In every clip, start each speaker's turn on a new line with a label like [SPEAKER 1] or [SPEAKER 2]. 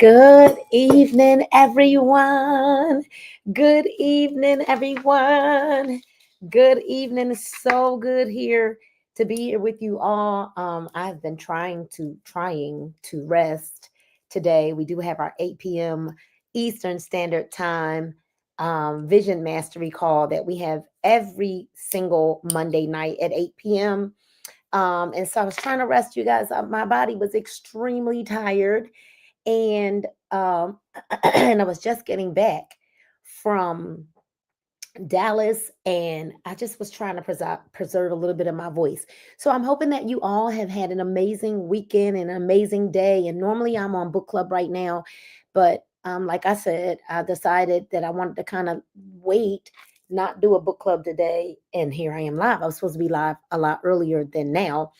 [SPEAKER 1] Good evening, everyone. Good evening, everyone. Good evening. It's so good here to be here with you all. I've been trying to rest today. We do have our 8 p.m. Eastern Standard Time vision mastery call that we have every single Monday night at 8 p.m. And so I was trying to rest you guys. My body was extremely tired and and I was just getting back from Dallas, and I just was trying to preserve a little bit of my voice. So I'm hoping that you all have had an amazing weekend and an amazing day. And normally I'm on book club right now, but like I said, I decided that I wanted to kind of wait, not do a book club today. And here I am live. I was supposed to be live a lot earlier than now,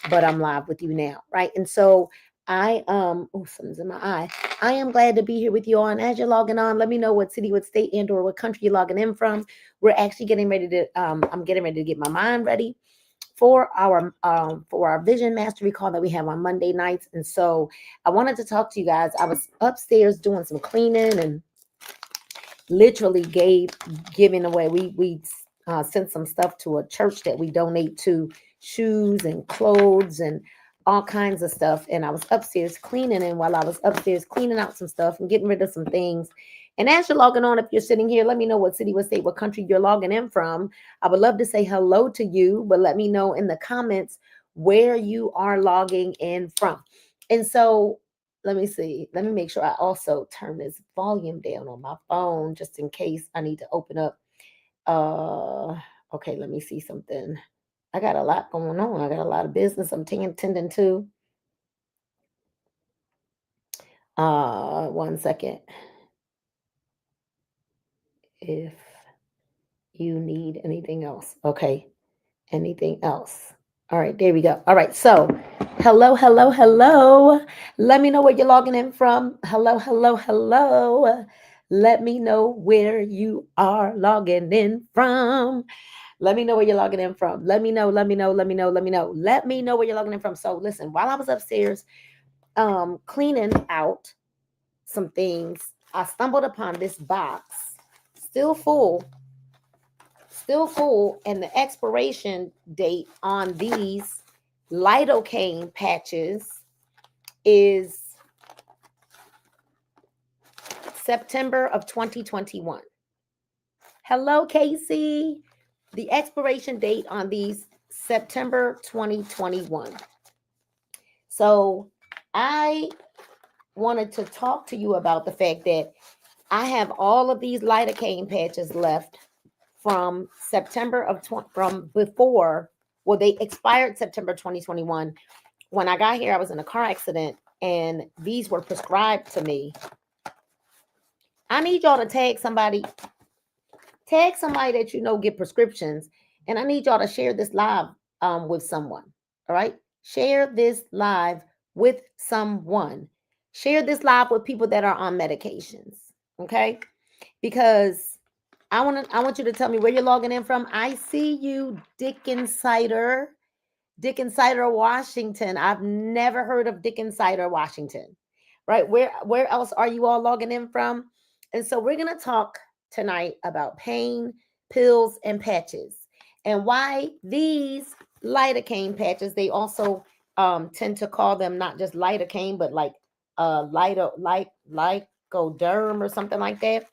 [SPEAKER 1] but I'm live with you now, right? And so something's in my eye. I am glad to be here with you all. And as you're logging on, let me know what city, what state, and or what country you're logging in from. We're actually getting ready to I'm getting ready to get my mind ready for our vision mastery call that we have on Monday nights. And so I wanted to talk to you guys. I was upstairs doing some cleaning and literally giving away. We sent some stuff to a church that we donate to, shoes and clothes and all kinds of stuff. And I was upstairs cleaning, and while I was upstairs cleaning out some stuff and getting rid of some things, and as you're logging on, if you're sitting here, let me know what city, what state, what country you're logging in from. I would love to say hello to you, but let me know in the comments where you are logging in from. And so let me see. Let me make sure I also turn this volume down on my phone just in case I need to open up. Okay, let me see something. I got a lot going on. I got a lot of business I'm tending to. One second. If you need anything else. Okay. Anything else? All right, there we go. All right. So, hello, hello, hello. Let me know where you're logging in from. Hello, hello, hello. Let me know where you are logging in from. Let me know where you're logging in from. Let me know, let me know, let me know, let me know. Let me know where you're logging in from. So listen, while I was upstairs cleaning out some things, I stumbled upon this box, still full, and the expiration date on these lidocaine patches is September of 2021. Hello, Casey. The expiration date on these September 2021. So I wanted to talk to you about the fact that I have all of these lidocaine patches left from September of from before. Well, they expired September 2021. When I got here, I was in a car accident, and these were prescribed to me. I need y'all to tag somebody that you know get prescriptions, and I need y'all to share this live with someone. All right, share this live with someone. Share this live with people that are on medications. Okay, because I want you to tell me where you're logging in from. I see you, Dick Insider, Washington. I've never heard of Dick Insider, Washington. Right? Where else are you all logging in from? And so we're gonna talk tonight about pain, pills, and patches, and why these lidocaine patches. They also tend to call them not just lidocaine, but like licoderm or something like that.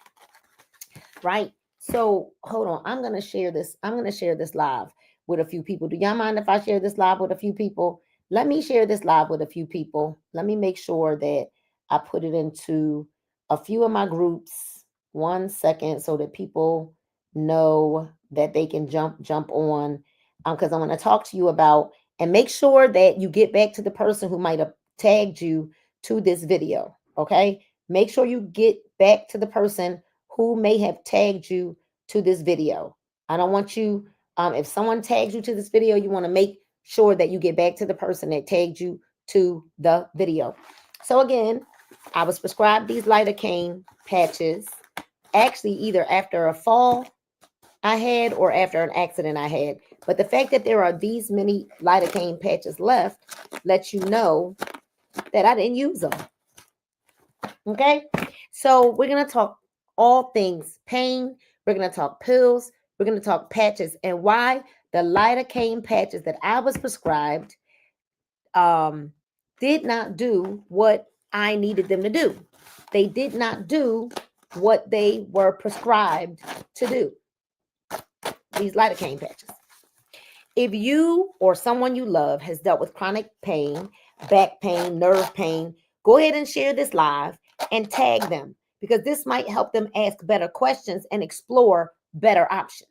[SPEAKER 1] Right? So hold on. I'm gonna share this. I'm gonna share this live with a few people. Do y'all mind if I share this live with a few people? Let me share this live with a few people. Let me make sure that I put it into a few of my groups. 1 second, so that people know that they can jump on. Because I'm gonna talk to you about, and make sure that you get back to the person who might have tagged you to this video. Okay. Make sure you get back to the person who may have tagged you to this video. I don't want you, if someone tags you to this video, you want to make sure that you get back to the person that tagged you to the video. So again, I was prescribed these lidocaine patches, actually either after a fall I had or after an accident I had. But the fact that there are these many lidocaine patches left lets you know that I didn't use them. Okay. So we're going to talk all things pain. We're going to talk pills. We're going to talk patches and why the lidocaine patches that I was prescribed did not do what I needed them to do. They did not do what they were prescribed to do. These lidocaine patches. If you or someone you love has dealt with chronic pain, back pain, nerve pain, go ahead and share this live and tag them because this might help them ask better questions and explore better options.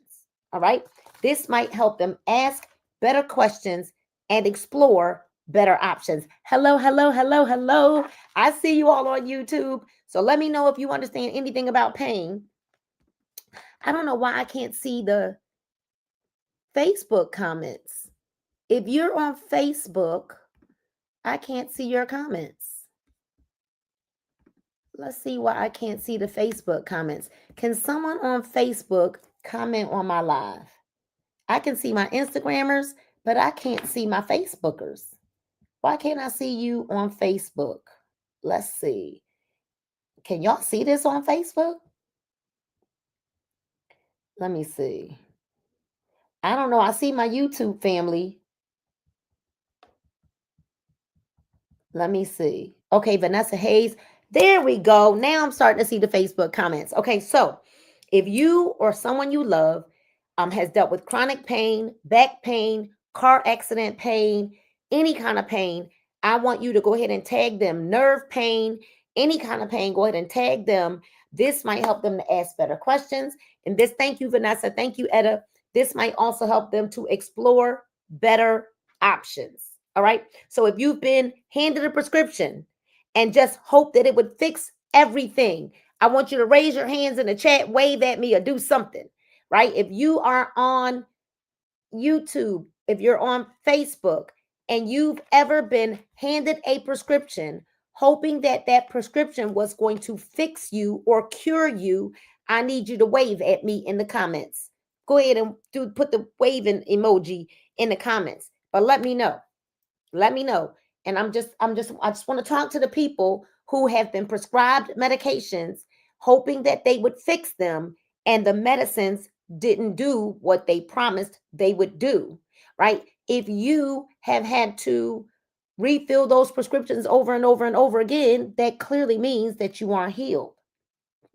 [SPEAKER 1] All right. This might help them ask better questions and explore better options. Hello, hello, hello, hello. I see you all on YouTube. So let me know if you understand anything about pain. I don't know why I can't see the Facebook comments. If you're on Facebook, I can't see your comments. Let's see why I can't see the Facebook comments. Can someone on Facebook comment on my live? I can see my Instagrammers, but I can't see my Facebookers. Why can't I see you on Facebook? Let's see. Can y'all see this on Facebook? Let me see. I don't know. I see my YouTube family. Let me see. Okay, Vanessa Hayes. There we go. Now I'm starting to see the Facebook comments. Okay, so if you or someone you love has dealt with chronic pain, back pain, car accident pain, any kind of pain, I want you to go ahead and tag them. Nerve pain, any kind of pain, go ahead and tag them. This might help them to ask better questions. And this, thank you, Vanessa. Thank you, Etta. This might also help them to explore better options. All right. So if you've been handed a prescription and just hope that it would fix everything, I want you to raise your hands in the chat, wave at me, or do something, right? If you are on YouTube, if you're on Facebook, and you've ever been handed a prescription, hoping that that prescription was going to fix you or cure you, I need you to wave at me in the comments. Go ahead and put the waving emoji in the comments, but let me know. Let me know. And I just want to talk to the people who have been prescribed medications, hoping that they would fix them, and the medicines didn't do what they promised they would do, right? If you have had to refill those prescriptions over and over and over again, that clearly means that you aren't healed.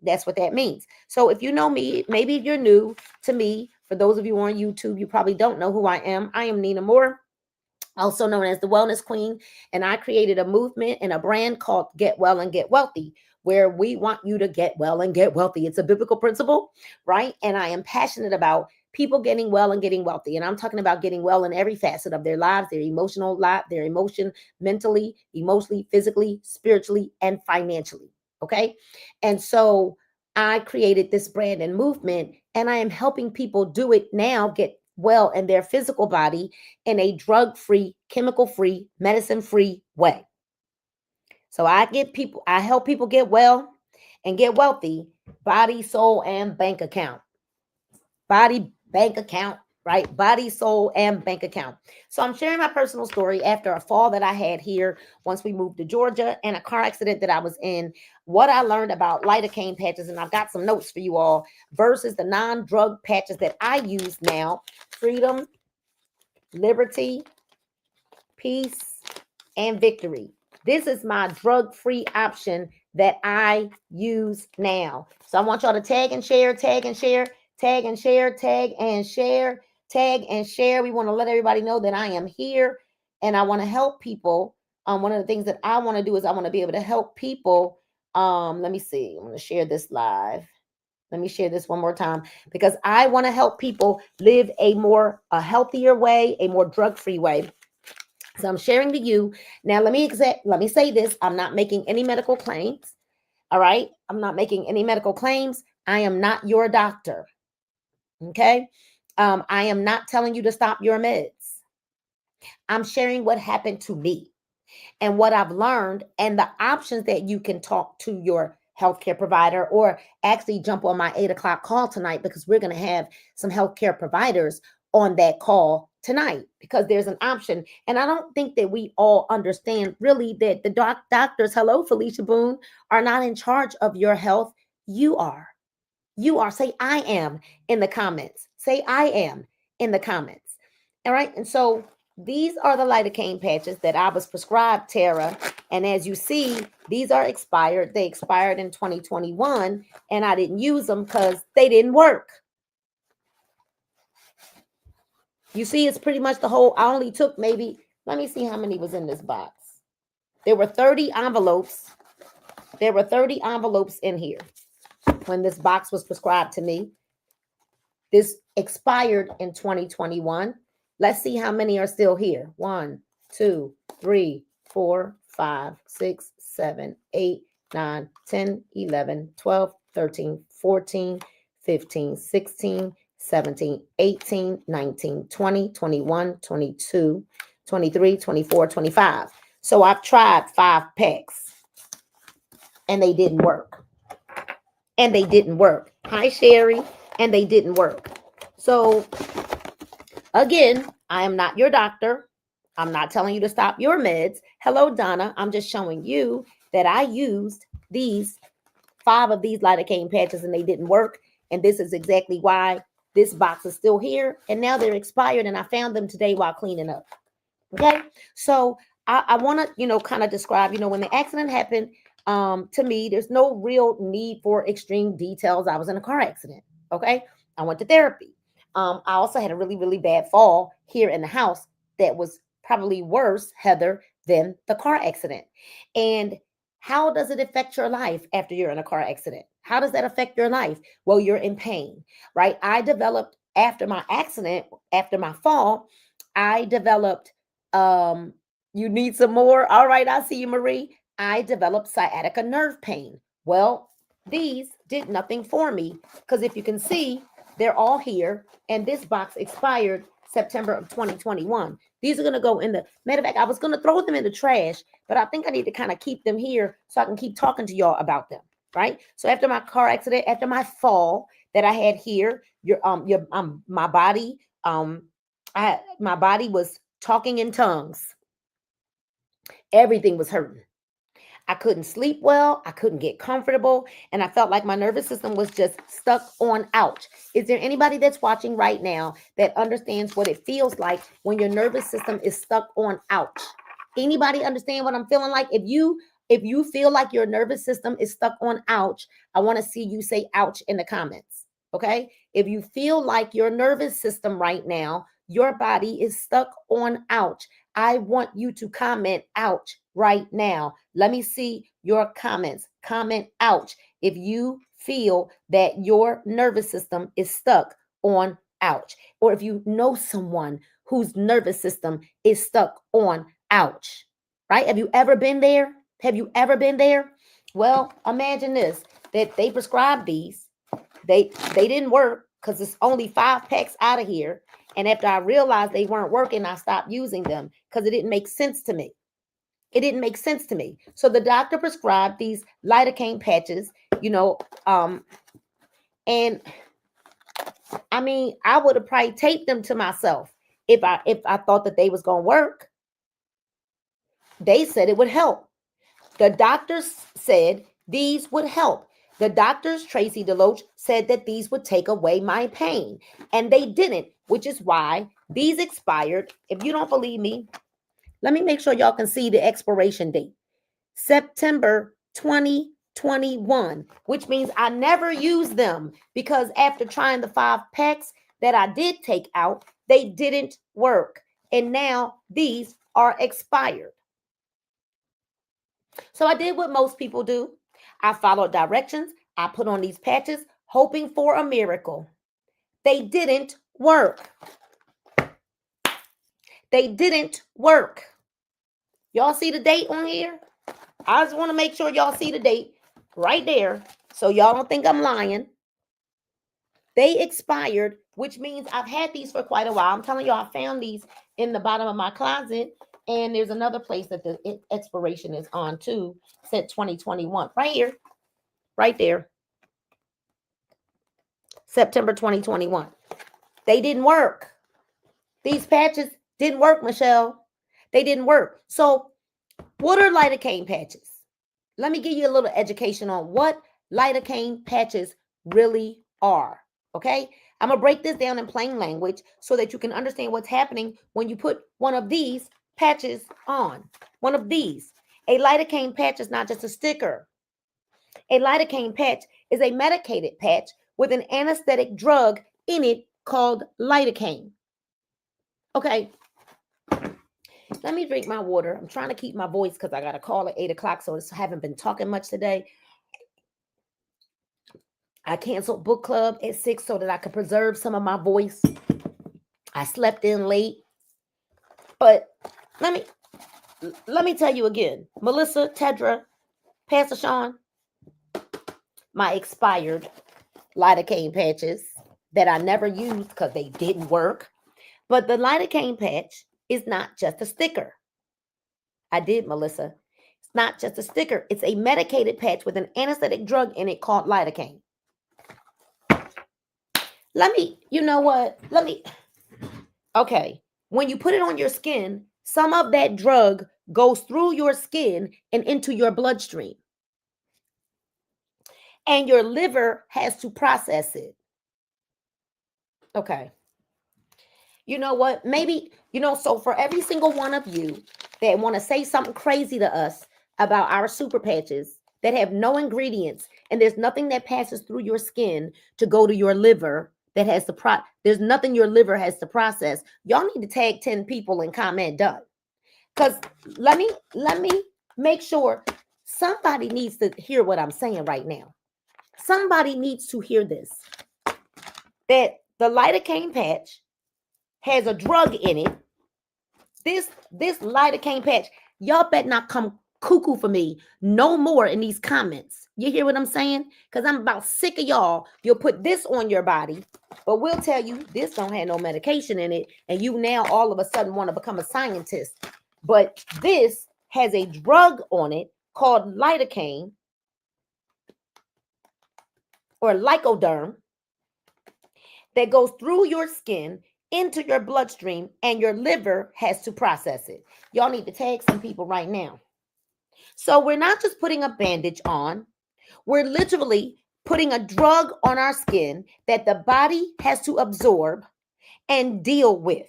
[SPEAKER 1] That's what that means. So if you know me, maybe if you're new to me, for those of you on YouTube, you probably don't know who I am. I am Nina Moore, also known as the Wellness Queen. And I created a movement and a brand called Get Well and Get Wealthy, where we want you to get well and get wealthy. It's a biblical principle, right? And I am passionate about people getting well and getting wealthy. And I'm talking about getting well in every facet of their lives, their emotional life, their emotion, mentally, emotionally, physically, spiritually, and financially. Okay. And so I created this brand and movement, and I am helping people do it now, get well in their physical body in a drug-free, chemical-free, medicine-free way. So I help people get well and get wealthy, body, soul, and bank account. Body, bank account, right? Body, soul, and bank account. So I'm sharing my personal story after a fall that I had here once we moved to Georgia and a car accident that I was in, what I learned about lidocaine patches, and I've got some notes for you all, versus the non-drug patches that I use now: freedom, liberty, peace, and victory. This is my drug-free option that I use now. So I want y'all to tag and share, tag and share, tag and share, tag and share, tag and share. We want to let everybody know that I am here and I want to help people. One of the things that I want to do is I want to be able to help people. Let me see. I'm going to share this live. Let me share this one more time because I want to help people live a healthier way, a more drug-free way. So I'm sharing to you. Now, let me say this. I'm not making any medical claims. All right. I'm not making any medical claims. I am not your doctor. Okay. I am not telling you to stop your meds. I'm sharing what happened to me and what I've learned and the options that you can talk to your healthcare provider, or actually jump on my 8 o'clock call tonight because we're going to have some healthcare providers on that call tonight because there's an option. And I don't think that we all understand really that the doctors, hello, Felicia Boone, are not in charge of your health. You are. You are. Say, I am in the comments. Say, I am in the comments. All right. And so these are the lidocaine patches that I was prescribed, Tara. And as you see, these are expired. They expired in 2021, and I didn't use them because they didn't work. You see, it's pretty much the whole. I only took maybe, let me see how many was in this box. There were 30 envelopes. There were 30 envelopes in here when this box was prescribed to me. This expired in 2021. Let's see how many are still here. 1, 2, 3, 4, 5, 6, 7, 8, 9, 10, 11, 12, 13, 14, 15, 16, 17, 18, 19, 20, 21, 22, 23, 24, 25. So I've tried 5 packs and they didn't work. And they didn't work. Hi, Sherry. And they didn't work. So again, I am not your doctor. I'm not telling you to stop your meds. Hello, Donna. I'm just showing you that I used these 5 of these lidocaine patches and they didn't work. And this is exactly why this box is still here. And now they're expired and I found them today while cleaning up. Okay. So I want to, kind of describe, when the accident happened, to me, there's no real need for extreme details. I was in a car accident. Okay. I went to therapy. I also had a really, really bad fall here in the house that was probably worse, Heather, than the car accident. And how does it affect your life after you're in a car accident? How does that affect your life? Well, you're in pain, right? I developed after my accident, after my fall, I developed, you need some more? All right, I see you, Marie. I developed sciatica nerve pain. Well, these did nothing for me because if you can see, they're all here. And this box expired September of 2021. These are going to go in the, matter of fact, I was going to throw them in the trash, but I think I need to kind of keep them here so I can keep talking to y'all about them, right? So after my car accident, after my fall that I had here, my body, my body was talking in tongues. Everything was hurting. I couldn't sleep well. I couldn't get comfortable. And I felt like my nervous system was just stuck on ouch. Is there anybody that's watching right now that understands what it feels like when your nervous system is stuck on ouch? Anybody understand what I'm feeling like? If you feel like your nervous system is stuck on ouch, I want to see you say ouch in the comments. Okay? If you feel like your nervous system right now, your body is stuck on ouch, I want you to comment ouch right now. Let me see your comments. Comment ouch if you feel that your nervous system is stuck on ouch, or if you know someone whose nervous system is stuck on ouch, right? Have you ever been there? Have you ever been there? Well, imagine this, that they prescribed these. They didn't work because it's only 5 packs out of here. And after I realized they weren't working, I stopped using them because it didn't make sense to me. It didn't make sense to me. So the doctor prescribed these lidocaine patches, and I mean, I would have probably taped them to myself if I thought that they was going to work. They said it would help. The doctors said these would help. The doctors, Tracy Deloach, said that these would take away my pain, and they didn't, which is why these expired. If you don't believe me, let me make sure y'all can see the expiration date. September 2021, which means I never used them because after trying the 5 packs that I did take out, they didn't work. And now these are expired. So I did what most people do. I followed directions. I put on these patches, hoping for a miracle. They didn't work. They didn't work. Y'all see the date on here? I just want to make sure y'all see the date right there so y'all don't think I'm lying. They expired, which means I've had these for quite a while. I'm telling y'all, I found these in the bottom of my closet. And there's another place that the expiration is on too. It said 2021. Right here. Right there. September 2021. They didn't work. These patches didn't work, Michelle. They didn't work. So, what are lidocaine patches? Let me give you a little education on what lidocaine patches really are. Okay? I'm going to break this down in plain language so that you can understand what's happening when you put one of these patches on. One of these. A lidocaine patch is not just a sticker. A lidocaine patch is a medicated patch with an anesthetic drug in it called lidocaine. Okay, let me drink my water. I'm trying to keep my voice because I got a call at 8 o'clock, so I haven't been talking much today. I canceled book club at 6 so that I could preserve some of my voice. I slept in late. But let me tell you again. Melissa, Tedra, Pastor Sean, my expired lidocaine patches that I never used because they didn't work. But the lidocaine patch is not just a sticker. I did, Melissa. It's not just a sticker. It's a medicated patch with an anesthetic drug in it called lidocaine. You know what? Okay. When you put it on your skin, some of that drug goes through your skin and into your bloodstream. And your liver has to process it. Okay. You know what? Maybe, so for every single one of you that want to say something crazy to us about our super patches that have no ingredients and there's nothing that passes through your skin to go to your liver that has there's nothing your liver has to process. Y'all need to tag 10 people and comment done. Because let me make sure somebody needs to hear what I'm saying right now. Somebody needs to hear this. That the lidocaine patch has a drug in it. This lidocaine patch, y'all better not come cuckoo for me no more in these comments. You hear what I'm saying? Because I'm about sick of y'all. You'll put this on your body, but we'll tell you this don't have no medication in it, and you now all of a sudden want to become a scientist. But this has a drug on it called lidocaine or lycoderm that goes through your skin into your bloodstream, and your liver has to process it. Y'all need to tag some people right now. So we're not just putting a bandage on. We're literally putting a drug on our skin that the body has to absorb and deal with.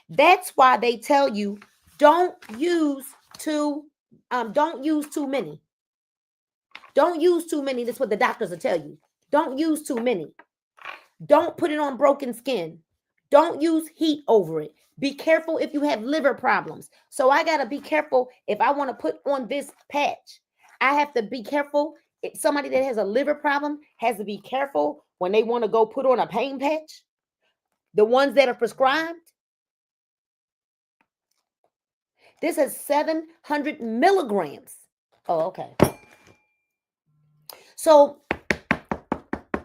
[SPEAKER 1] That's why they tell you don't use too many. Don't use too many. That's what the doctors will tell you. Don't use too many. Don't put it on broken skin. Don't use heat over it. Be careful if you have liver problems. So I got to be careful if I want to put on this patch. I have to be careful. If somebody that has a liver problem has to be careful when they want to go put on a pain patch. The ones that are prescribed. This is 700 milligrams. Oh, okay. So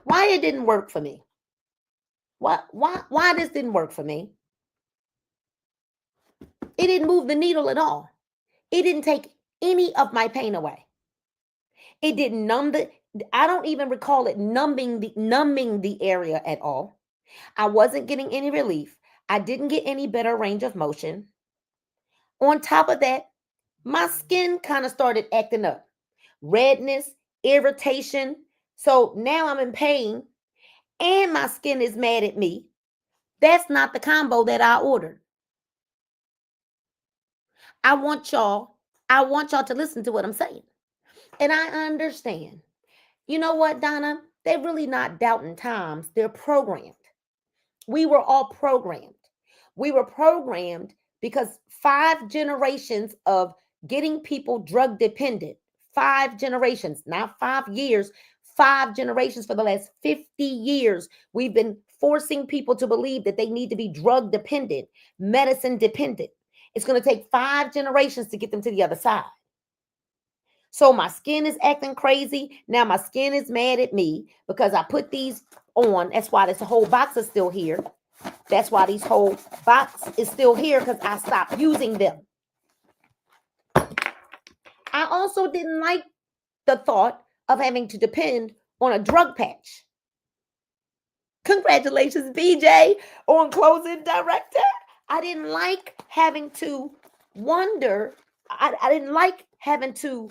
[SPEAKER 1] why it didn't work for me? Why this didn't work for me? It didn't move the needle at all. It didn't take any of my pain away. It didn't numb I don't even recall it numbing the area at all. I wasn't getting any relief. I didn't get any better range of motion. On top of that, my skin kind of started acting up. Redness, irritation. So now I'm in pain and my skin is mad at me. That's not the combo that I ordered. I want y'all to listen to what I'm saying. And I understand. You know what, Donna? They're really not doubting times. They're programmed. We were all programmed. We were programmed because 5 generations of getting people drug dependent, 5 generations, not 5 years, 5 generations for the last 50 years, we've been forcing people to believe that they need to be drug dependent, medicine dependent. It's going to take 5 generations to get them to the other side. So my skin is acting crazy. Now my skin is mad at me because I put these on. That's why this whole box is still here. That's why these whole box is still here because I stopped using them. I also didn't like the thought of having to depend on a drug patch. Congratulations, BJ, on closing director. I didn't like having to wonder. I didn't like having to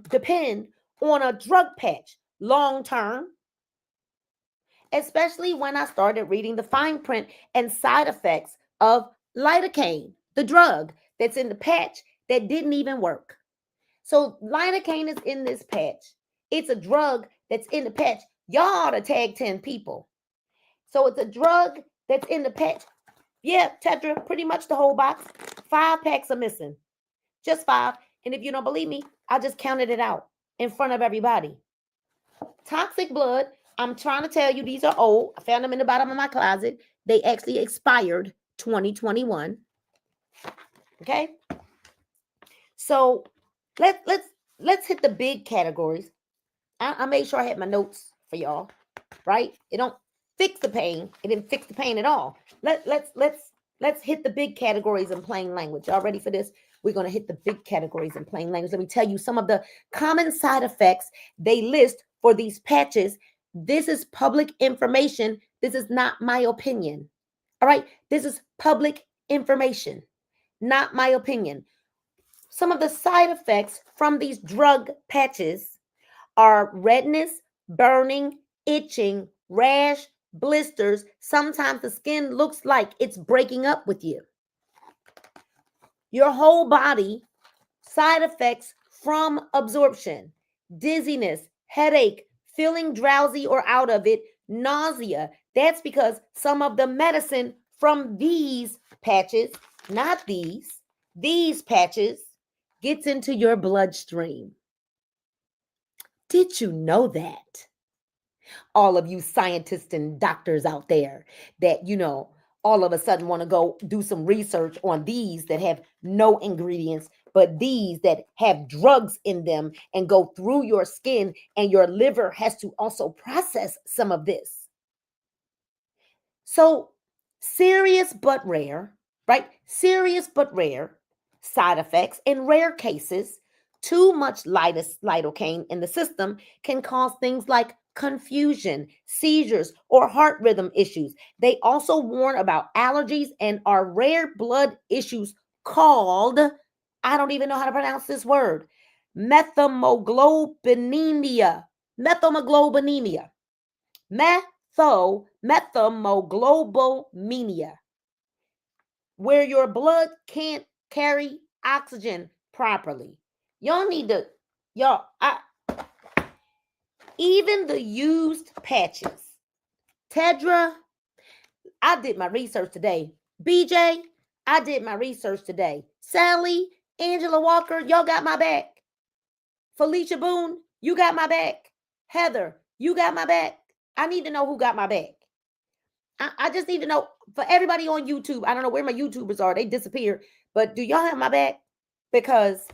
[SPEAKER 1] depend on a drug patch long term, especially when I started reading the fine print and side effects of lidocaine, the drug that's in the patch that didn't even work. So lidocaine is in this patch. It's a drug that's in the patch. Y'all ought to tag 10 people. So it's a drug that's in the patch. Yeah, Tetra, pretty much the whole box. 5 packs are missing. Just 5. And if you don't believe me, I just counted it out in front of everybody. Toxic blood. I'm trying to tell you, these are old. I found them in the bottom of my closet. They actually expired 2021. Okay. So let's hit the big categories. I made sure I had my notes for y'all, right? It don't fix the pain. It didn't fix the pain at all. Let's hit the big categories in plain language. Y'all ready for this? We're going to hit the big categories in plain language. Let me tell you some of the common side effects they list for these patches. This is public information. This is not my opinion. All right? This is public information, not my opinion. Some of the side effects from these drug patches are redness, burning, itching, rash, blisters. Sometimes the skin looks like it's breaking up with you. Your whole body, side effects from absorption, dizziness, headache, feeling drowsy or out of it, nausea. That's because some of the medicine from these patches, not these patches, gets into your bloodstream. Did you know that? All of you scientists and doctors out there that, all of a sudden want to go do some research on these that have no ingredients, but these that have drugs in them and go through your skin, and your liver has to also process some of this. So serious but rare, right? Serious but rare side effects. In rare cases, too much lidocaine in the system can cause things like confusion, seizures, or heart rhythm issues. They also warn about allergies and are rare blood issues called, I don't even know how to pronounce this word, methemoglobinemia. Methemoglobinemia. Methemoglobinemia, where your blood can't carry oxygen properly. Y'all need to, even the used patches. Tedra, I did my research today. BJ, I did my research today. Sally, Angela Walker, y'all got my back. Felicia Boone, you got my back. Heather, you got my back. I need to know who got my back. I just need to know, for everybody on YouTube, I don't know where my YouTubers are. They disappeared. But do y'all have my back? Because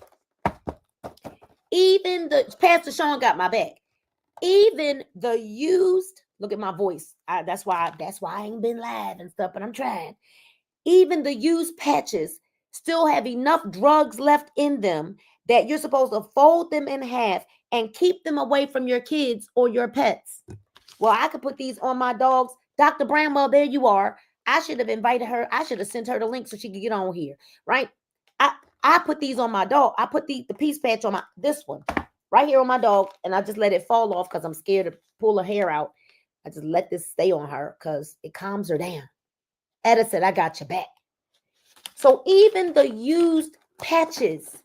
[SPEAKER 1] even the Pastor Sean got my back. Even the used, look at my voice. That's why I ain't been live and stuff, but I'm trying. Even the used patches still have enough drugs left in them that you're supposed to fold them in half and keep them away from your kids or your pets. Well, I could put these on my dogs. Dr. Bramwell, there you are. I should have invited her. I should have sent her the link so she could get on here, right? I put these on my dog. I put the piece patch on this one right here on my dog, and I just let it fall off because I'm scared to pull her hair out. I just let this stay on her because it calms her down. Etta said, I got your back. So even the used patches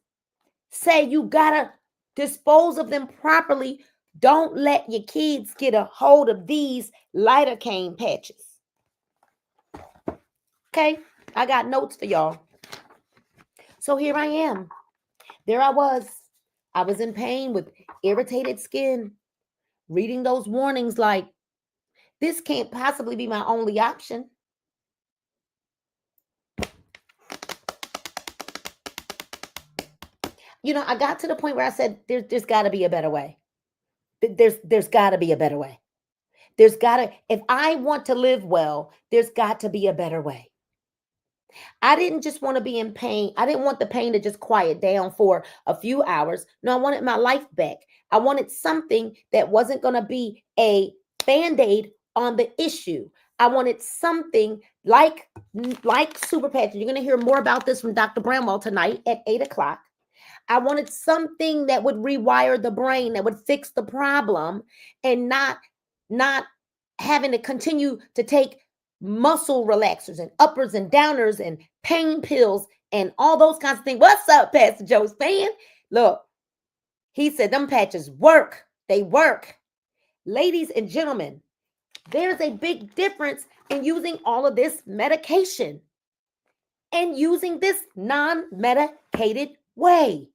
[SPEAKER 1] say you gotta dispose of them properly. Don't let your kids get a hold of these lidocaine patches. Okay, I got notes for y'all. So here I am. There I was. I was in pain with irritated skin, reading those warnings like, this can't possibly be my only option. I got to the point where I said, there's got to be a better way. There's got to be a better way. If I want to live well, there's got to be a better way. I didn't just want to be in pain. I didn't want the pain to just quiet down for a few hours. No, I wanted my life back. I wanted something that wasn't going to be a Band-Aid on the issue. I wanted something like super patches. You're going to hear more about this from Dr. Bramwell tonight at 8 o'clock. I wanted something that would rewire the brain, that would fix the problem, and not having to continue to take muscle relaxers and uppers and downers and pain pills and all those kinds of things. What's up, Pastor Joe's fan? Look, he said them patches work. They work. Ladies and gentlemen, there's a big difference in using all of this medication and using this non-medicated way.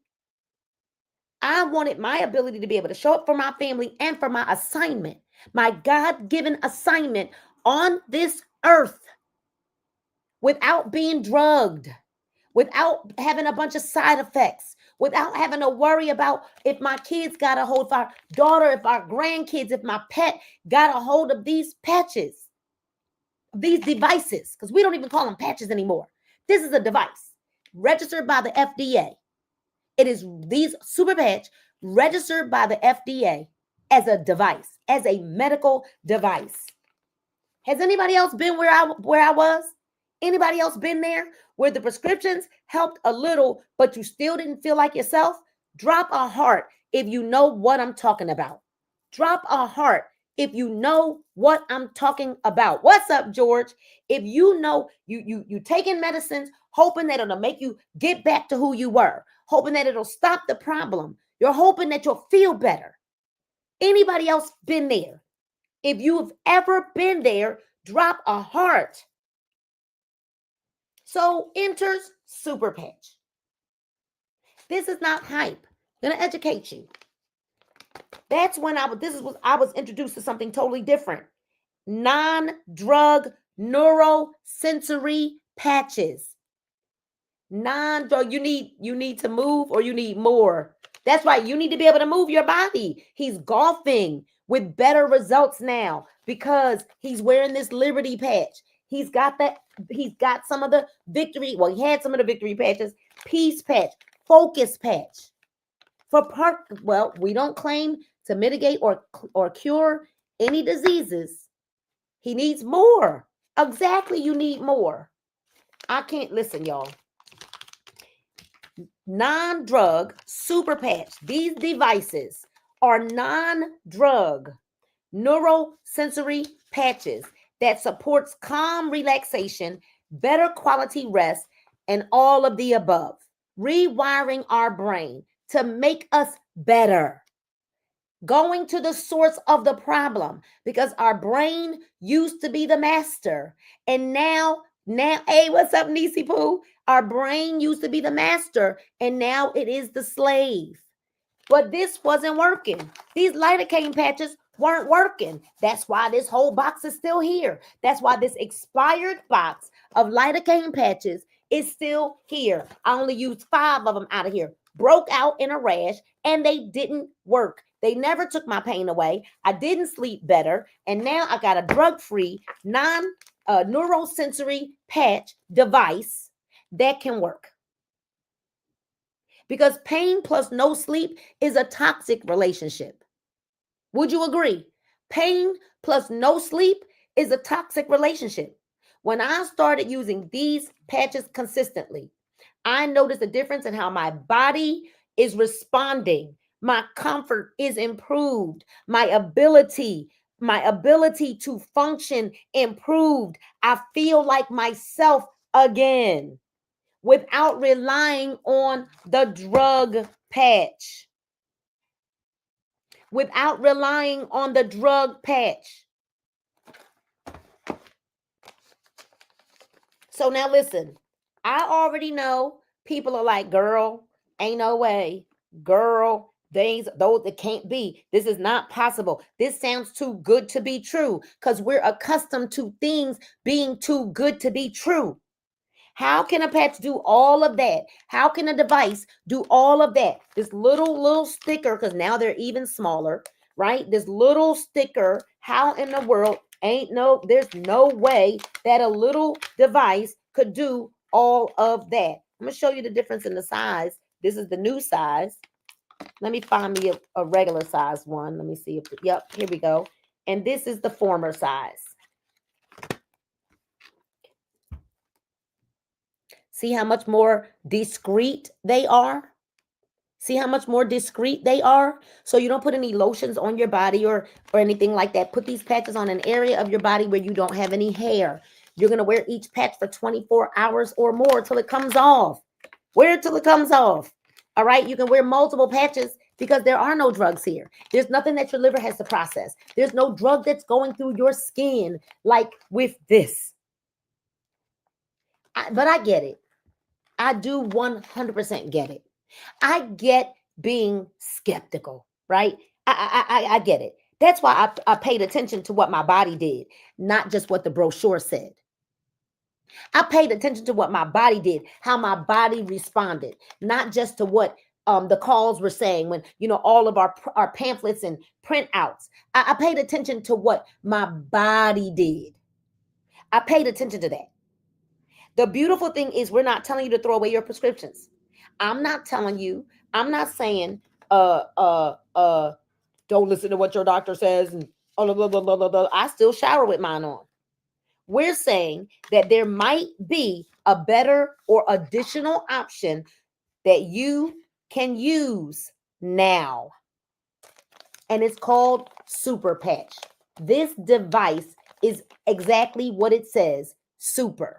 [SPEAKER 1] I wanted my ability to be able to show up for my family and for my assignment, my God-given assignment on this earth, without being drugged, without having a bunch of side effects, without having to worry about if my kids got a hold of our daughter, if our grandkids, if my pet got a hold of these patches, these devices, because we don't even call them patches anymore. This is a device registered by the FDA. It is these super patch registered by the FDA as a device, as a medical device. Has anybody else been where I was? Anybody else been there where the prescriptions helped a little, but you still didn't feel like yourself? Drop a heart if you know what I'm talking about. Drop a heart if you know what I'm talking about. What's up, George? If you know you taking medicines, hoping that it'll make you get back to who you were, hoping that it'll stop the problem. You're hoping that you'll feel better. Anybody else been there? If you've ever been there, drop a heart. So enters super patch. This is not hype. I'm gonna educate you. That's when I was introduced to something totally different. Non-drug neurosensory patches. Non-drug, you need to move or you need more. That's right. You need to be able to move your body. He's golfing with better results now because he's wearing this Liberty patch. He's got some of the victory. Well, he had some of the victory patches, peace patch, focus patch. Well, we don't claim to mitigate or cure any diseases. He needs more. Exactly, you need more. I can't listen, y'all. Non-drug super patch. These devices are non-drug neurosensory patches that supports calm relaxation, better quality rest, and all of the above. Rewiring our brain to make us better. Going to the source of the problem, because our brain used to be the master. And now, hey, what's up, Nisi Poo? Our brain used to be the master, and now it is the slave. But this wasn't working. These lidocaine patches weren't working. That's why this whole box is still here. That's why this expired box of lidocaine patches is still here. I only used 5 of them out of here. Broke out in a rash, and they didn't work. They never took my pain away. I didn't sleep better. And now I got a drug-free, neurosensory patch device that can work. Because pain plus no sleep is a toxic relationship. Would you agree? Pain plus no sleep is a toxic relationship. When I started using these patches consistently, I noticed a difference in how my body is responding. My comfort is improved. My ability to function improved. I feel like myself again without relying on the drug patch. Without relying on the drug patch. So now listen, I already know people are like, girl, ain't no way. Girl, those it can't be. This is not possible. This sounds too good to be true because we're accustomed to things being too good to be true. How can a patch do all of that? How can a device do all of that? This little sticker, because now they're even smaller, right? This little sticker, how in the world there's no way that a little device could do all of that. I'm going to show you the difference in the size. This is the new size. Let me find me a regular size one. Let me see if, yep, here we go. And this is the former size. See how much more discreet they are? See how much more discreet they are? So you don't put any lotions on your body or anything like that. Put these patches on an area of your body where you don't have any hair. You're going to wear each patch for 24 hours or more till it comes off. Wear it till it comes off. All right? You can wear multiple patches because there are no drugs here. There's nothing that your liver has to process. There's no drug that's going through your skin like with this. But I get it. I do 100% get it. I get being skeptical, right? I get it. That's why I paid attention to what my body did, not just what the brochure said. I paid attention to what my body did, how my body responded, not just to what the calls were saying when, all of our pamphlets and printouts. I paid attention to what my body did. I paid attention to that. The beautiful thing is we're not telling you to throw away your prescriptions. I'm not saying uh uh uh don't listen to what your doctor says and blah, blah, blah, blah, blah, blah. I still shower with mine on. We're saying that there might be a better or additional option that you can use now. And it's called Super Patch. This device is exactly what it says, super.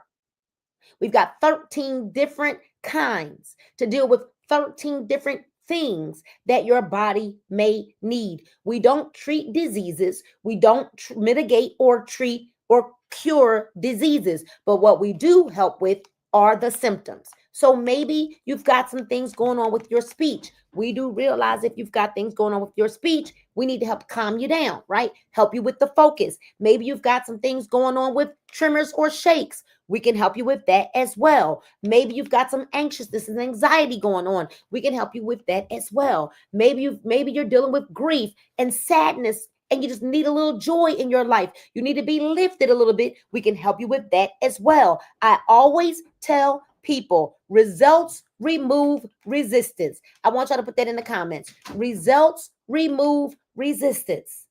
[SPEAKER 1] We've got 13 different kinds to deal with 13 different things that your body may need. We don't treat diseases. We don't mitigate or treat or cure diseases. But what we do help with are the symptoms. So maybe you've got some things going on with your speech. We do realize if you've got things going on with your speech, we need to help calm you down, right? Help you with the focus. Maybe you've got some things going on with tremors or shakes. We can help you with that as well. Maybe you've got some anxiousness and anxiety going on. We can help you with that as well. Maybe you're dealing with grief and sadness and you just need a little joy in your life. You need to be lifted a little bit. We can help you with that as well. I always tell people, results remove resistance. I want y'all to put that in the comments. Results remove resistance.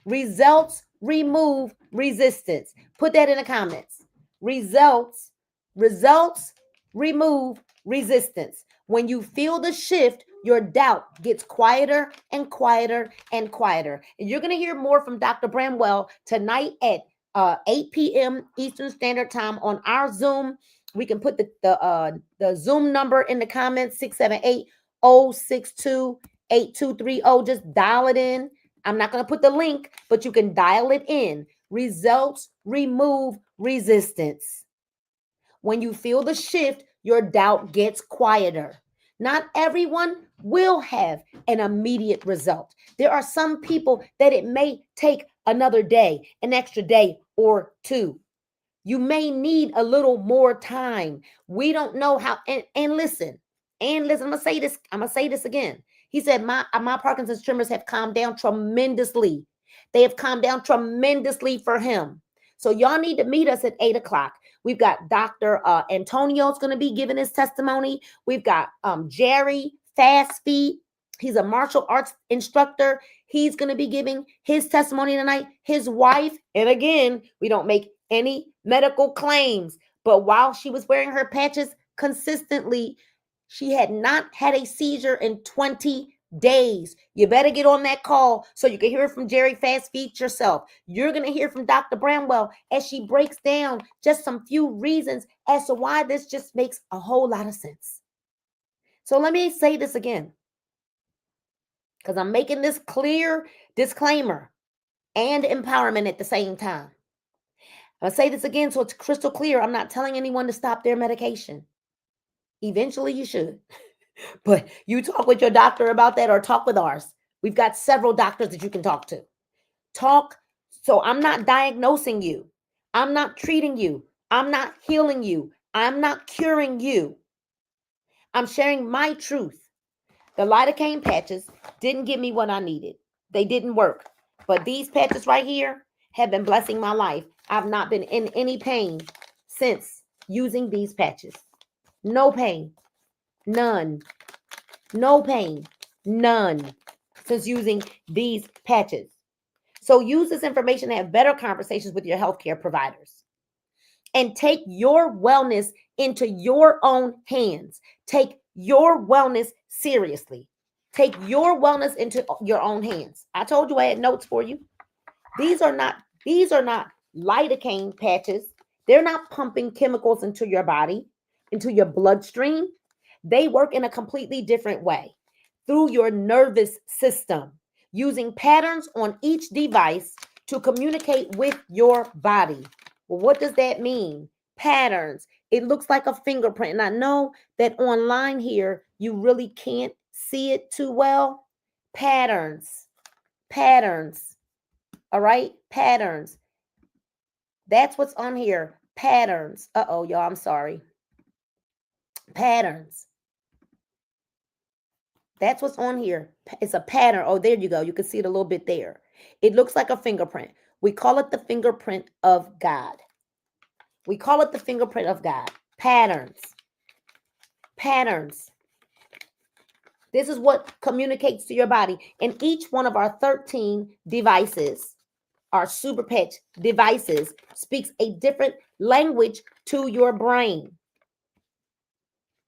[SPEAKER 1] Results remove resistance. Put that in the comments. Results remove resistance. When you feel the shift, your doubt gets quieter and quieter and quieter. And you're going to hear more from Dr. Bramwell tonight at 8 p.m. Eastern Standard Time on our Zoom. We can put the Zoom number in the comments, 678-062-8230. Just dial it in. I'm not going to put the link, but you can dial it in. Results remove resistance. When you feel the shift, your doubt gets quieter. Not everyone will have an immediate result. There are some people that it may take another day, an extra day or two. You may need a little more time. We don't know how. And listen. I'm gonna say this again. He said, my Parkinson's tremors have calmed down tremendously. They have calmed down tremendously for him. So y'all need to meet us at 8:00. We've got Dr. Antonio's going to be giving his testimony. We've got Jerry Fast Feet. He's a martial arts instructor. He's going to be giving his testimony tonight. His wife, and again, we don't make any medical claims, but while she was wearing her patches consistently, she had not had a seizure in 20 days. You better get on that call so you can hear from Jerry Fast Feet yourself. You're going to hear from Dr. Bramwell as she breaks down just some few reasons as to why this just makes a whole lot of sense. So let me say this again, because I'm making this clear disclaimer and empowerment at the same time. I'll say this again so it's crystal clear. I'm not telling anyone to stop their medication. Eventually you should. But you talk with your doctor about that or talk with ours. We've got several doctors that you can talk to. So I'm not diagnosing you. I'm not treating you. I'm not healing you. I'm not curing you. I'm sharing my truth. The lidocaine patches didn't give me what I needed. They didn't work. But these patches right here have been blessing my life. I've not been in any pain since using these patches. No pain. None. No pain. None. Since using these patches. So use this information to have better conversations with your healthcare providers. and take your wellness into your own hands. Take your wellness seriously. Take your wellness into your own hands. I told you I had notes for you. These are not lidocaine patches. They're not pumping chemicals into your body, into your bloodstream. They work in a completely different way through your nervous system, using patterns on each device to communicate with your body. Well, what does that mean? Patterns. It looks like a fingerprint. And I know that online here, you really can't see it too well. Patterns. Patterns. All right, patterns. That's what's on here. Patterns. Uh-oh, y'all, I'm sorry. Patterns. That's what's on here. It's a pattern. Oh, there you go. You can see it a little bit there. It looks like a fingerprint. We call it the fingerprint of God. We call it the fingerprint of God. Patterns. Patterns. This is what communicates to your body. And each one of our 13 devices, our super patch devices, speaks a different language to your brain.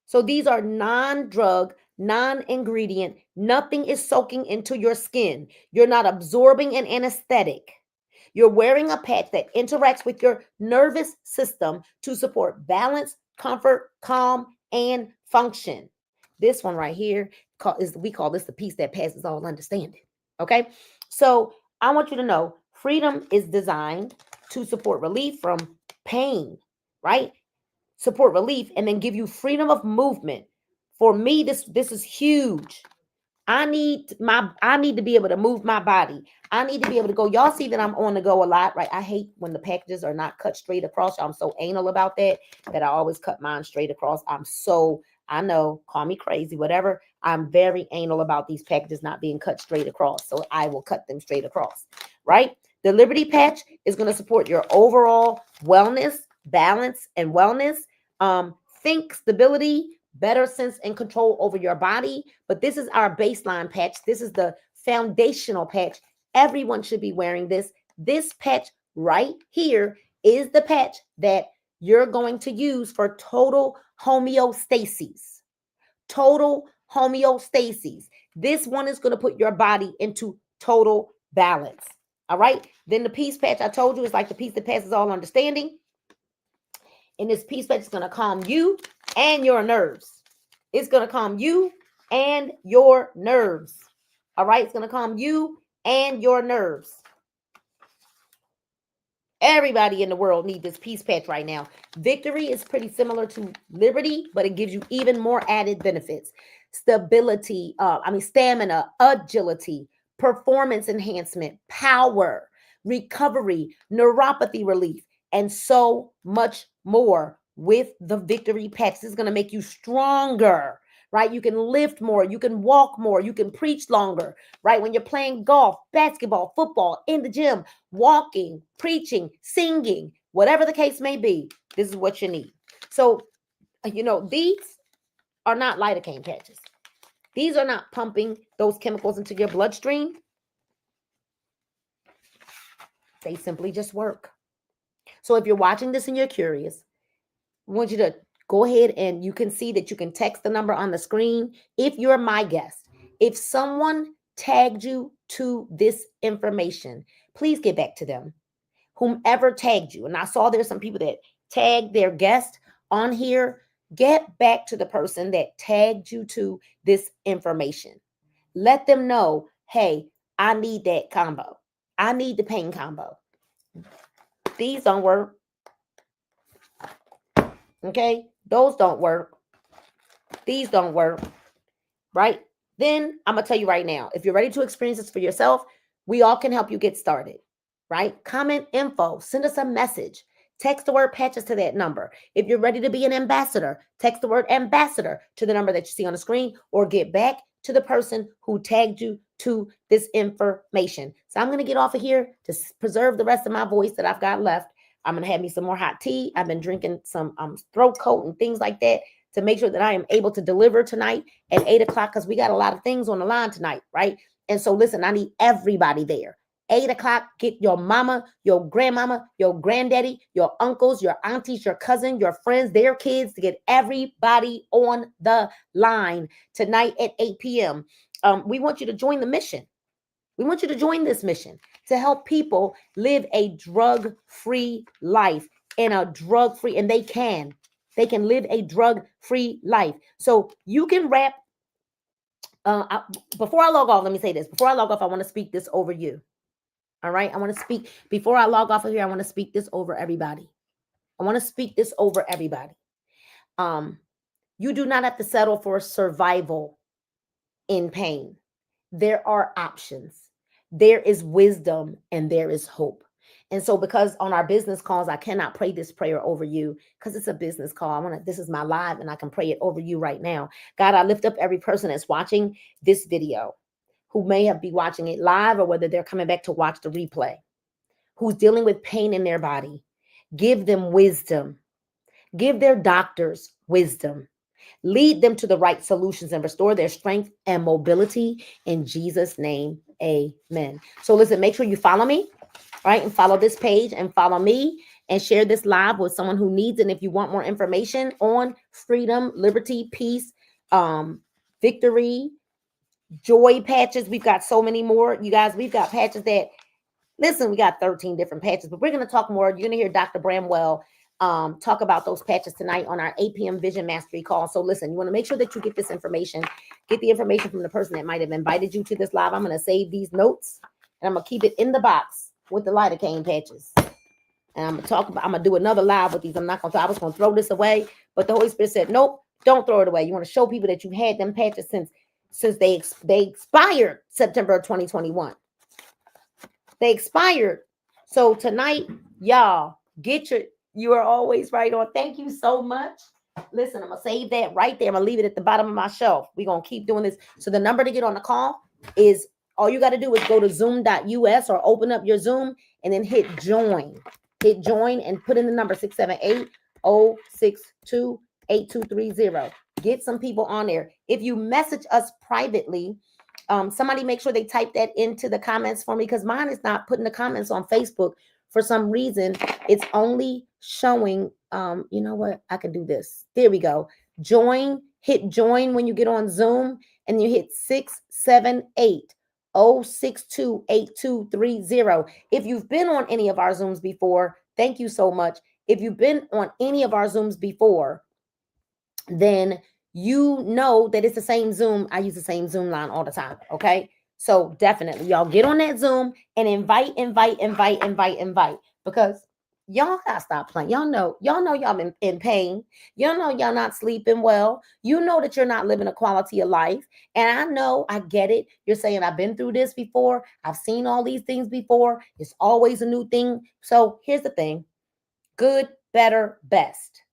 [SPEAKER 1] So these are non-drug, non-ingredient. Nothing is soaking into your skin. You're not absorbing an anesthetic. You're wearing a patch that interacts with your nervous system to support balance, comfort, calm, and function. This one right here we call this the peace that passes all understanding. Okay, so I want you to know freedom is designed to support relief from pain, right? Support relief and then give you freedom of movement. For me, this is huge. I need to be able to move my body. I need to be able to go. Y'all see that I'm on the go a lot, right? I hate when the packages are not cut straight across. I'm so anal about that I always cut mine straight across. I know, call me crazy, whatever. I'm very anal about these packages not being cut straight across. So I will cut them straight across, right? The Liberty Patch is going to support your overall wellness, balance, and wellness. Think stability, better sense and control over your body. But this is our baseline patch. This is the foundational patch. Everyone should be wearing this. This patch right here is the patch that you're going to use for total homeostasis. Total homeostasis. This one is going to put your body into total balance. All right. Then the peace patch, I told you, is like the peace that passes all understanding. And this peace patch is going to calm you and your nerves. It's going to calm you and your nerves. All right. It's going to calm you and your nerves. Everybody in the world needs this peace patch right now. Victory is pretty similar to Liberty, but it gives you even more added benefits. Stability, stamina, agility, performance enhancement, power, recovery, neuropathy relief, and so much more with the Victory patch. This is going to make you stronger, right? You can lift more, you can walk more, you can preach longer, right? When you're playing golf, basketball, football, in the gym, walking, preaching, singing, whatever the case may be, this is what you need. So, these are not lidocaine patches. These are not pumping those chemicals into your bloodstream. They simply just work. So if you're watching this and you're curious, I want you to go ahead and you can see that you can text the number on the screen. If you're my guest, if someone tagged you to this information, please get back to them. Whomever tagged you, and I saw there's some people that tagged their guest on here, get back to the person that tagged you to this information. Let them know, hey, I need that combo. I need the pain combo. These don't work. Okay, those don't work. These don't work, right? Then I'm going to tell you right now, if you're ready to experience this for yourself, we all can help you get started, right? Comment info, send us a message, text the word patches to that number. If you're ready to be an ambassador, text the word ambassador to the number that you see on the screen, or get back to the person who tagged you to this information. So I'm going to get off of here to preserve the rest of my voice that I've got left. I'm going to have me some more hot tea. I've been drinking some throat coat and things like that to make sure that I am able to deliver tonight at 8 o'clock, because we got a lot of things on the line tonight, right? And so listen, I need everybody there. 8 o'clock, get your mama, your grandmama, your granddaddy, your uncles, your aunties, your cousin, your friends, their kids, to get everybody on the line tonight at 8 p.m. We want you to join the mission. We want you to join this mission to help people live a drug-free life and a drug-free, and they can live a drug-free life. So you can wrap, before I log off, let me say this. Before I log off, I want to speak this over you. All right. I want to speak, before I log off of here, I want to speak this over everybody. I want to speak this over everybody. You do not have to settle for survival in pain. There are options. There is wisdom and there is hope. And so, because on our business calls, I cannot pray this prayer over you because it's a business call. This is my live and I can pray it over you right now. God, I lift up every person that's watching this video, who may have been watching it live or whether they're coming back to watch the replay, who's dealing with pain in their body. Give them wisdom. Give their doctors wisdom. Lead them to the right solutions and restore their strength and mobility in Jesus' name. Amen. So listen, make sure you follow me, right? And follow this page and follow me and share this live with someone who needs it. And if you want more information on freedom, liberty, peace, victory, joy patches, we've got so many more. You guys, we've got patches that, listen, we got 13 different patches, but we're going to talk more. You're going to hear Dr. Bramwell talk about those patches tonight on our 8 p.m. Vision Mastery call. So listen, you want to make sure that you get this information, get the information from the person that might have invited you to this live. I'm going to save these notes and I'm going to keep it in the box with the lidocaine patches. And I'm going to do another live with these. I was going to throw this away, but the Holy Spirit said, nope, don't throw it away. You want to show people that you've had them patches since they expired September of 2021. They expired. So tonight, y'all, you are always right on. Thank you so much. Listen, I'm going to save that right there. I'm going to leave it at the bottom of my shelf. We're going to keep doing this. So the number to get on the call is, all you got to do is go to zoom.us or open up your Zoom and then hit join. Hit join and put in the number 678-062-8230. Get some people on there. If you message us privately, somebody make sure they type that into the comments for me, because mine is not putting the comments on Facebook. For some reason, it's only showing, you know what? I can do this. There we go. Join, hit join when you get on Zoom, and you hit 678-062-8230. If you've been on any of our Zooms before, thank you so much. If you've been on any of our Zooms before, then you know that it's the same Zoom. I use the same Zoom line all the time. Okay. So definitely y'all get on that Zoom and invite, because y'all gotta stop playing. Y'all know y'all been in pain. Y'all know y'all not sleeping well. You know that you're not living a quality of life. And I know, I get it. You're saying, I've been through this before. I've seen all these things before. It's always a new thing. So here's the thing. Good, better, best.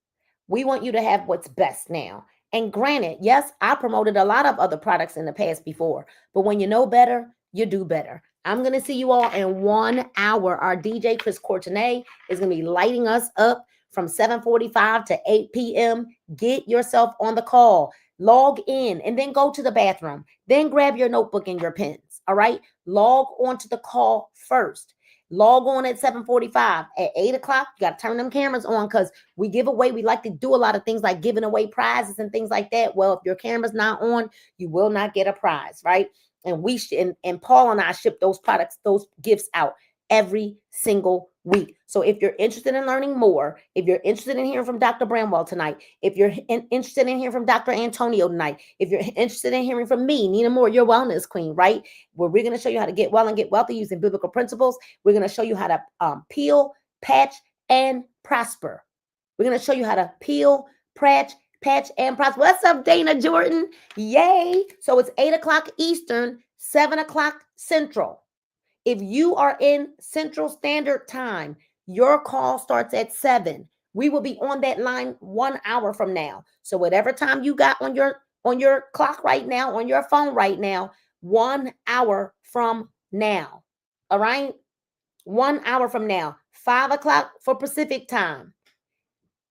[SPEAKER 1] We want you to have what's best now. And granted, yes, I promoted a lot of other products in the past before, but when you know better, you do better. I'm going to see you all in 1 hour. Our DJ, Chris Courtenay, is going to be lighting us up from 7:45 to 8 p.m. Get yourself on the call, log in, and then go to the bathroom. Then grab your notebook and your pens. All right. Log on to the call first. Log on at 7:45. At 8 o'clock, you got to turn them cameras on, because we give away. We like to do a lot of things like giving away prizes and things like that. Well, if your camera's not on, you will not get a prize, right? And and Paul and I ship those products, those gifts out every single week. So if you're interested in learning more, if you're interested in hearing from Dr. Bramwell tonight, if you're interested in hearing from Dr. Antonio tonight, if you're interested in hearing from me, Nina Moore, your wellness queen, right? Where we're going to show you how to get well and get wealthy using biblical principles. We're going to show you how to peel, patch, and prosper. We're going to show you how to peel, patch, and prosper. What's up, Dana Jordan? Yay. So it's 8 o'clock Eastern, 7 o'clock Central. If you are in Central Standard Time, your call starts at 7. We will be on that line 1 hour from now. So whatever time you got on your clock right now, on your phone right now, 1 hour from now. All right? 1 hour from now. 5 o'clock for Pacific Time.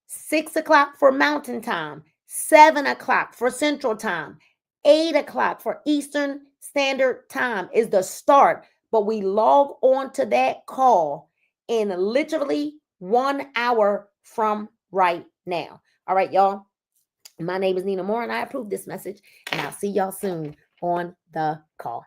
[SPEAKER 1] 6 o'clock for Mountain Time. 7 o'clock for Central Time. 8 o'clock for Eastern Standard Time is the start. but we log on to that call in literally 1 hour from right now. All right, y'all. My name is Nina Moore, and I approve this message, and I'll see y'all soon on the call.